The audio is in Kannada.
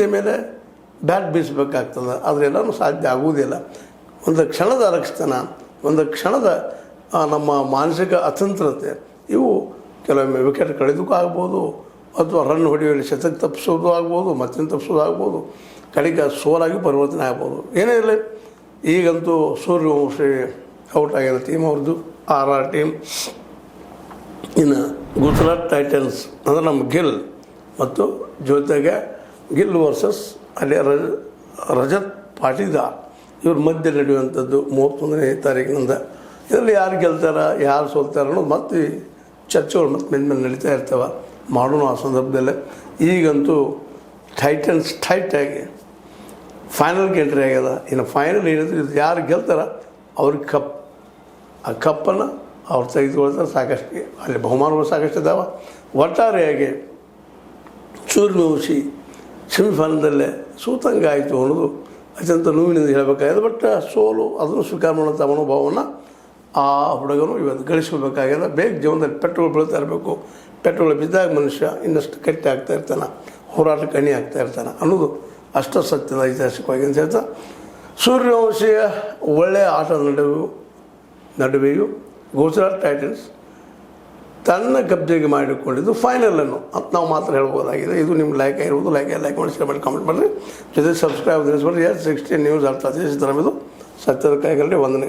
ಮೇಲೆ ಬ್ಯಾಟ್ ಬೀಸಬೇಕಾಗ್ತದೆ, ಅದರೆಲ್ಲನೂ ಸಾಧ್ಯ ಆಗುವುದಿಲ್ಲ. ಒಂದು ಕ್ಷಣದ ಅರಕ್ಷತನ, ಒಂದು ಕ್ಷಣದ ನಮ್ಮ ಮಾನಸಿಕ ಅತಂತ್ರತೆ, ಇವು ಕೆಲವೊಮ್ಮೆ ವಿಕೆಟ್ ಕಳೆದಕ್ಕೂ ಆಗ್ಬೋದು, ಅಥವಾ ರನ್ ಹೊಡೆಯುವಲ್ಲಿ ಶತಕ ತಪ್ಪಿಸೋದು ಆಗ್ಬೋದು, ಮತ್ತಿನ ತಪ್ಪಿಸೋದು ಆಗ್ಬೋದು, ಕಡೆಗೆ ಸೋಲಾಗಿ ಪರಿವರ್ತನೆ ಆಗ್ಬೋದು. ಏನೇ ಇರಲಿ, ಈಗಂತೂ ಸೂರ್ಯವಂಶಿ ಔಟ್ ಆಗಿರೋ ಟೀಮ್ ಅವ್ರದ್ದು RR ಟೀಮ್. ಇನ್ನು ಗುಜರಾತ್ ಟೈಟನ್ಸ್ ಅಂದರೆ ನಮ್ಮ ಗಿಲ್ ಮತ್ತು ಜೊತೆಗೆ ಗಿಲ್ ವರ್ಸಸ್ ಅಲ್ಲಿ ರಜತ್ ಪಾಟೀದಾರ್ ಇವ್ರ ಮಧ್ಯೆ ನಡೆಯುವಂಥದ್ದು 31ನೇ ತಾರೀಕಿನಿಂದ. ಇದರಲ್ಲಿ ಯಾರು ಗೆಲ್ತಾರ, ಯಾರು ಸೋಲ್ತಾರ ಅನ್ನೋದು ಮತ್ತೆ ಚರ್ಚೆಗಳು ಮತ್ತೆ ಮೇಲೆ ನಡೀತಾ ಇರ್ತವೆ. ಮಾಡೋಣ ಆ ಸಂದರ್ಭದಲ್ಲೇ. ಈಗಂತೂ ಟೈಟನ್ಸ್ ಟೈಟಾಗಿ ಫೈನಲ್ಗೆ ಎಂಟ್ರಿ ಆಗ್ಯದ. ಇನ್ನು ಫೈನಲ್ ಏನಿದ್ರು ಇದು ಯಾರು ಗೆಲ್ತಾರ ಅವ್ರಿಗೆ ಕಪ್, ಆ ಕಪ್ಪನ್ನು ಅವ್ರು ತೆಗೆದುಕೊಳ್ತಾರೆ. ಸಾಕಷ್ಟು ಅಲ್ಲಿ ಬಹುಮಾನಗಳು ಸಾಕಷ್ಟು ಇದ್ದಾವೆ. ಒಟ್ಟಾರೆಯಾಗಿ ಸೂರ್ಯವಂಶಿ ಸೆಮಿಫೈನಲ್ದಲ್ಲೇ ಸೂತಂಗಾಯಿತು ಅನ್ನೋದು ಅತ್ಯಂತ ನೋವಿನಿಂದ ಹೇಳಬೇಕಾಗಿದೆ. ಬಟ್ ಸೋಲು ಅದನ್ನು ಸ್ವೀಕಾರ ಮಾಡುವಂಥ ಮನೋಭಾವವನ್ನು ಆ ಹುಡುಗನು ಇವತ್ತು ಗಳಿಸ್ಕೋಬೇಕಾಗ್ಯದ. ಬೇಗ ಜೀವನದಲ್ಲಿ ಪೆಟ್ರೋಲ್ ಬೀಳ್ತಾ ಇರಬೇಕು. ಪೆಟ್ರೋಲ್ ಬಿದ್ದಾಗ ಮನುಷ್ಯ ಇನ್ನಷ್ಟು ಗಟ್ಟಿ ಆಗ್ತಾ ಇರ್ತಾನೆ, ಹೋರಾಟ ಕಣಿ ಆಗ್ತಾ ಇರ್ತಾನೆ ಅನ್ನೋದು ಅಷ್ಟ ಸತ್ಯದ ಐತಿಹಾಸಿಕವಾಗಿ ಅಂತ ಹೇಳ್ತಾ, ಸೂರ್ಯವಂಶಿಯ ಒಳ್ಳೆಯ ಆಟದ ನಡುವೆಯೂ ಗುಜರಾತ್ ಟೈಟನ್ಸ್ ತನ್ನ ಕಬ್ಜೆಗೆ ಮಾಡಿಕೊಂಡಿದ್ದು ಫೈನಲನ್ನು ಅಂತ ನಾವು ಮಾತ್ರ ಹೇಳ್ಬೋದಾಗಿದೆ. ಇದು ನಿಮ್ಗೆ ಲೈಕ್ ಆಗಿರ್ಬೋದು. ಲೈಕ್ ಮಾಡಿ, ಶೇರ್ ಮಾಡಿ, ಕಾಮೆಂಟ್ ಮಾಡಿರಿ. ಜೊತೆ ಸಬ್ಸ್ಕ್ರೈಬ್ ತಿಳಿಸ್ಬಿಡ್ರಿ. S16 ನ್ಯೂಸ್ ಅರ್ಥ ಇದು ಸತ್ಯದ ಕೈಗಳಲ್ಲಿ ವಂದನೆ.